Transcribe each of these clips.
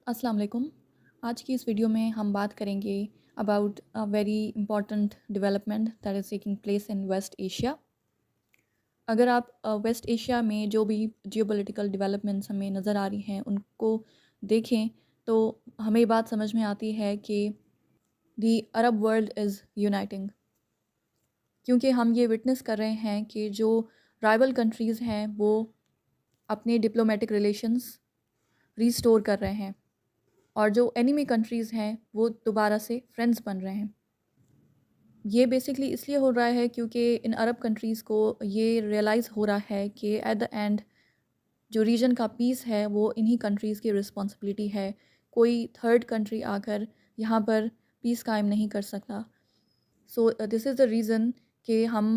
अस्सलाम वालेकुम। आज की इस वीडियो में हम बात करेंगे about a very important development that is taking place in West Asia. अगर आप वेस्ट एशिया में जो भी जियोपॉलिटिकल डेवलपमेंट्स हमें नज़र आ रही हैं उनको देखें तो हमें ये बात समझ में आती है कि दी अरब वर्ल्ड इज़ यूनाइटिंग, क्योंकि हम ये विटनेस कर रहे हैं कि जो राइवल कंट्रीज़ हैं वो अपने डिप्लोमेटिक रिलेशंस रीस्टोर कर रहे हैं और जो एनिमी कंट्रीज़ हैं वो दोबारा से फ्रेंड्स बन रहे हैं। ये बेसिकली इसलिए हो रहा है क्योंकि इन अरब कंट्रीज़ को ये रियलाइज़ हो रहा है कि एट द एंड जो रीजन का पीस है वो इन्हीं कंट्रीज़ की रिस्पॉन्सिबिलिटी है। कोई थर्ड कंट्री आकर यहाँ पर पीस कायम नहीं कर सकता। So this is the reason कि हम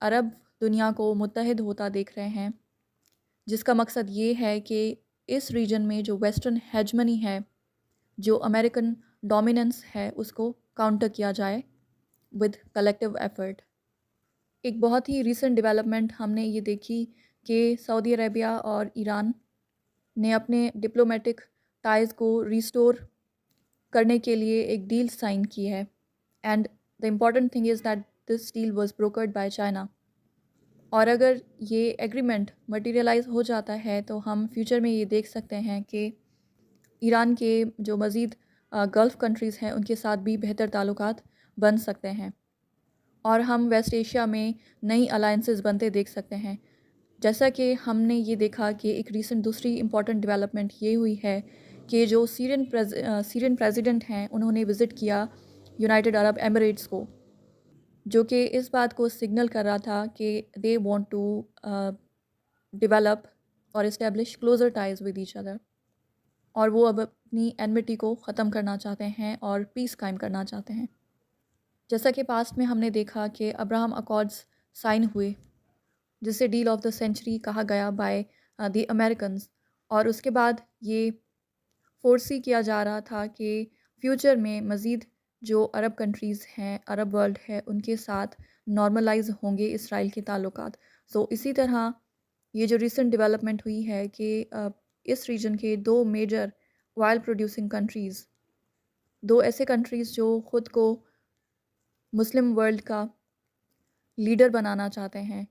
अरब दुनिया को मुत्तहिद होता देख रहे हैं, जिसका मकसद ये है कि इस रीजन में जो वेस्टर्न हेजमनी है, जो अमेरिकन डोमिनेंस है, उसको काउंटर किया जाए विद कलेक्टिव एफर्ट। एक बहुत ही रीसेंट डेवलपमेंट हमने ये देखी कि सऊदी अरेबिया और ईरान ने अपने डिप्लोमेटिक टाइज़ को रिस्टोर करने के लिए एक डील साइन की है and the important thing is that this deal was brokered by China. और अगर ये एग्रीमेंट मटेरियलाइज हो जाता है तो हम फ्यूचर में ये देख सकते हैं कि ईरान के जो मज़ीद गल्फ़ कंट्रीज़ हैं उनके साथ भी बेहतर ताल्लुकात बन सकते हैं और हम वेस्ट एशिया में नई अलायंसेस बनते देख सकते हैं। जैसा कि हमने ये देखा कि एक रीसेंट दूसरी इम्पॉर्टेंट डेवलपमेंट ये हुई है कि जो सीरियन प्रेसिडेंट हैं उन्होंने विज़िट किया यूनाइटेड अरब एमिरेट्स को, जो कि इस बात को सिग्नल कर रहा था कि दे वांट टू डेवलप और establish closer ties with each other, और वो अब अपनी एनमिटी को ख़त्म करना चाहते हैं और पीस कायम करना चाहते हैं। जैसा कि पास्ट में हमने देखा कि अब्राहम अकॉर्ड्स साइन हुए, जिसे डील ऑफ द सेंचुरी कहा गया बाय द अमेरिकन्स, और उसके बाद ये फोर्सी किया जा रहा था कि फ्यूचर में मज़ीद जो अरब कंट्रीज़ हैं, अरब वर्ल्ड है, उनके साथ नॉर्मलाइज होंगे इसराइल के ताल्लुकात। सो इसी तरह ये जो रिसेंट डेवलपमेंट हुई है कि इस रीजन के दो मेजर ऑयल प्रोड्यूसिंग कंट्रीज़, दो ऐसे कंट्रीज़ जो ख़ुद को मुस्लिम वर्ल्ड का लीडर बनाना चाहते हैं,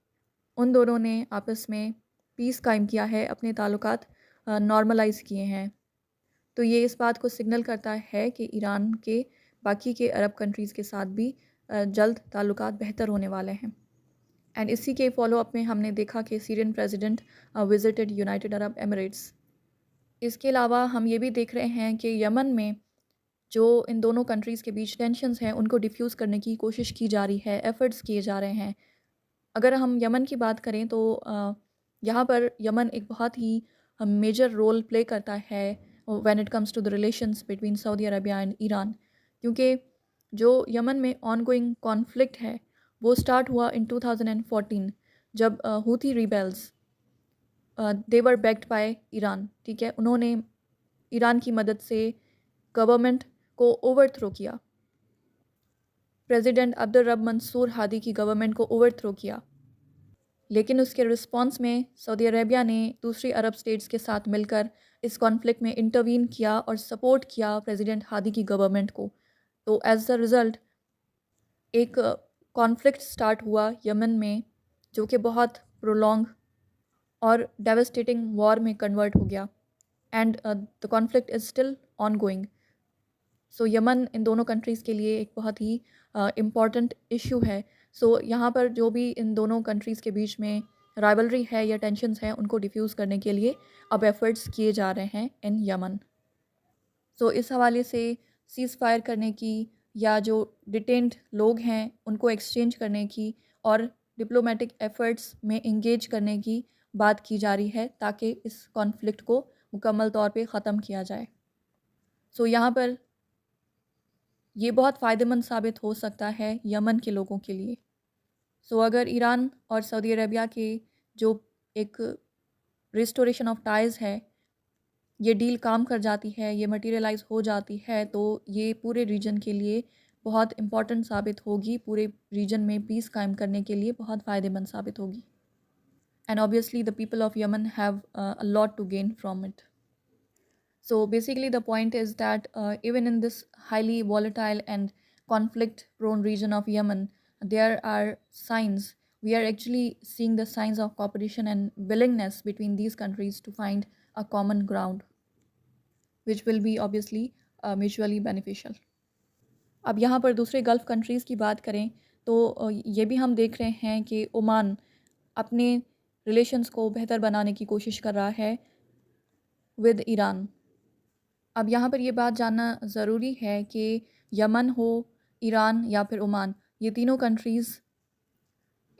उन दोनों ने आपस में पीस कायम किया है, अपने ताल्लुकात नॉर्मलाइज़ किए हैं। तो ये इस बात को सिग्नल करता है कि ईरान के बाकी के अरब कंट्रीज़ के साथ भी जल्द ताल्लुकात बेहतर होने वाले हैं। एंड इसी के फॉलो अप में हमने देखा कि Syrian president visited United Arab Emirates. इसके अलावा हम ये भी देख रहे हैं कि यमन में जो इन दोनों कंट्रीज़ के बीच टेंशन्स हैं उनको डिफ्यूज़ करने की कोशिश की जा रही है, एफ़र्ट्स किए जा रहे हैं। अगर हम यमन की बात करें तो यहाँ पर यमन एक बहुत ही मेजर रोल प्ले करता है when it comes to the relations between Saudi Arabia and Iran, क्योंकि जो यमन में ऑनगोइंग कॉन्फ्लिक्ट है वो स्टार्ट हुआ इन 2014, जब Houthi rebels they were backed by Iran. ठीक है, उन्होंने ईरान की मदद से गवर्नमेंट को ओवरथ्रो किया, प्रेसिडेंट अब्दुल रब मंसूर हादी की गवर्नमेंट को ओवरथ्रो किया। लेकिन उसके रिस्पॉन्स में सऊदी अरेबिया ने दूसरी अरब स्टेट्स के साथ मिलकर इस कॉन्फ्लिक्ट में इंटरवीन किया और सपोर्ट किया प्रेसिडेंट हादी की गवर्नमेंट को। तो एज अ रिज़ल्ट एक कॉन्फ्लिक्ट स्टार्ट हुआ यमन में, जो कि बहुत प्रोलॉन्ग और डेवास्टेटिंग वॉर में कन्वर्ट हो गया and the conflict is still on going. So Yemen इन दोनों कंट्रीज़ के लिए एक बहुत ही इम्पॉर्टेंट इशू है। सो यहाँ पर जो भी इन दोनों कंट्रीज़ के बीच में राइवलरी है या टेंशन्स हैं उनको डिफ्यूज़ करने के लिए अब एफ़र्ट्स किए जा रहे हैं इन यमन। सो इस हवाले से सीज़ फायर करने की या जो डिटेन्ड लोग हैं उनको एक्सचेंज करने की और डिप्लोमेटिक एफ़र्ट्स में इंगेज करने की बात की जा रही है, ताकि इस कॉन्फ्लिक्ट को मुकम्मल तौर पे ख़त्म किया जाए। सो यहाँ पर ये बहुत फ़ायदेमंद साबित हो सकता है यमन के लोगों के लिए। सो अगर ईरान और सऊदी अरेबिया के जो एक रिस्टोरेशन ऑफ टाइज़ है, ये डील काम कर जाती है, ये मटेरियलाइज़ हो जाती है, तो ये पूरे रीजन के लिए बहुत इम्पॉर्टेंट साबित होगी, पूरे रीजन में पीस कायम करने के लिए बहुत फ़ायदेमंद साबित होगी। And obviously the people of Yemen have a lot to gain from it. So basically the point is that even in this highly volatile and conflict prone region of Yemen, there are signs, we are actually seeing the signs of cooperation and willingness between these countries to find a common ground, which will be obviously mutually beneficial. अब यहाँ पर दूसरे gulf countries की बात करें तो ये भी हम देख रहे हैं कि ओमान अपने रिलेशंस को बेहतर बनाने की कोशिश कर रहा है विद ईरान। अब यहाँ पर ये बात जानना ज़रूरी है कि यमन हो, ईरान या फिर ओमान, ये तीनों कंट्रीज़,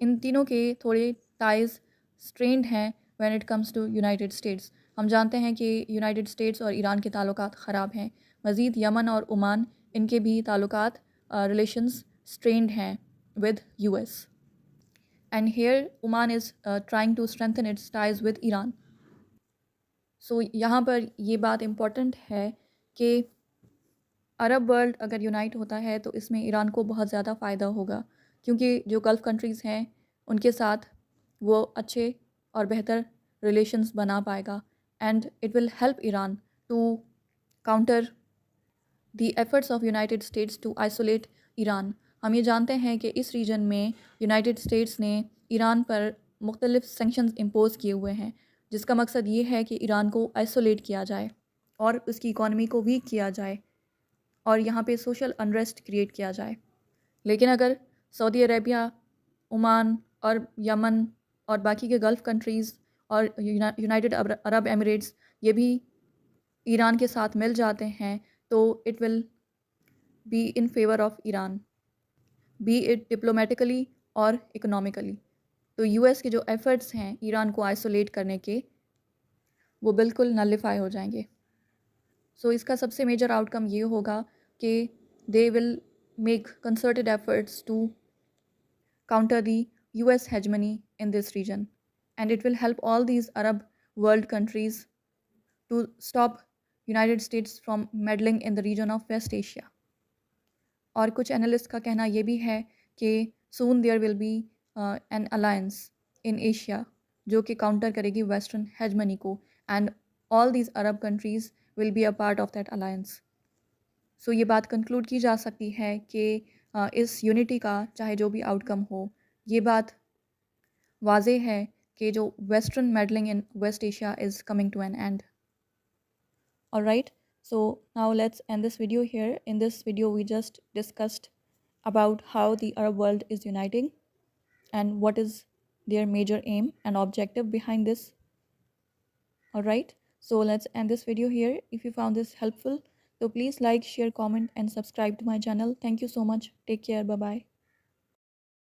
इन तीनों के थोड़े टाइज़ स्ट्रेंड हैं when it comes to United States. हम जानते हैं कि यूनाइटेड स्टेट्स और ईरान के ताल्लुकात ख़राब हैं। मज़ीद यमन और ओमान, इनके भी ताल्लुकात रिलेशंस स्ट्रेंड हैं with US. And here Oman is trying to strengthen its ties with Iran. So यहाँ पर ये बात इम्पॉर्टेंट है कि अरब वर्ल्ड अगर यूनाइट होता है तो इसमें ईरान को बहुत ज़्यादा फ़ायदा होगा, क्योंकि जो गल्फ़ कंट्रीज़ हैं उनके साथ वो अच्छे और बेहतर रिलेशंस बना पाएगा and it will help Iran to counter the efforts of United States to isolate Iran. हम ये जानते हैं कि इस रीजन में यूनाइटेड स्टेट्स ने ईरान पर मुख्तलिफ सेंक्शंस इम्पोज़ किए हुए हैं, जिसका मकसद ये है कि ईरान को आइसोलेट किया जाए और उसकी इकॉनमी को वीक किया जाए और यहाँ पे सोशल अनरेस्ट क्रिएट किया जाए। लेकिन अगर सऊदी अरेबिया, ओमान और यमन और बाकी के गल्फ़ कंट्रीज़ और यूनाइटेड अरब एमिरेट्स ये भी ईरान के साथ मिल जाते हैं तो it will be in favour of Iran, B it diplomatically और इकोनॉमिकली। तो यूएस के जो एफ़र्ट्स हैं ईरान को आइसोलेट करने के, वो बिल्कुल नलिफाई हो जाएंगे। सो इसका सबसे मेजर आउटकम ये होगा कि they will make concerted efforts to counter the US hegemony in this region, and it will help all these Arab world countries to stop United States from meddling in the region of West Asia. और कुछ analyst का कहना ये भी है कि soon there will be an alliance in Asia जो कि काउंटर करेगी वेस्टर्न हेजमनी को, and all these Arab countries will be a part of that alliance. So ये बात कंक्लूड की जा सकती है कि इस यूनिटी का चाहे जो भी आउटकम हो, ये बात वाज़े है कि जो western meddling in West Asia is coming to an end. Alright, so now let's end this video here. In this video we just discussed about how the Arab world is uniting and what is their major aim and objective behind this. Alright, so let's end this video here. If you found this helpful, so please like, share, comment and subscribe to my channel. Thank you so much. Take care. Bye bye.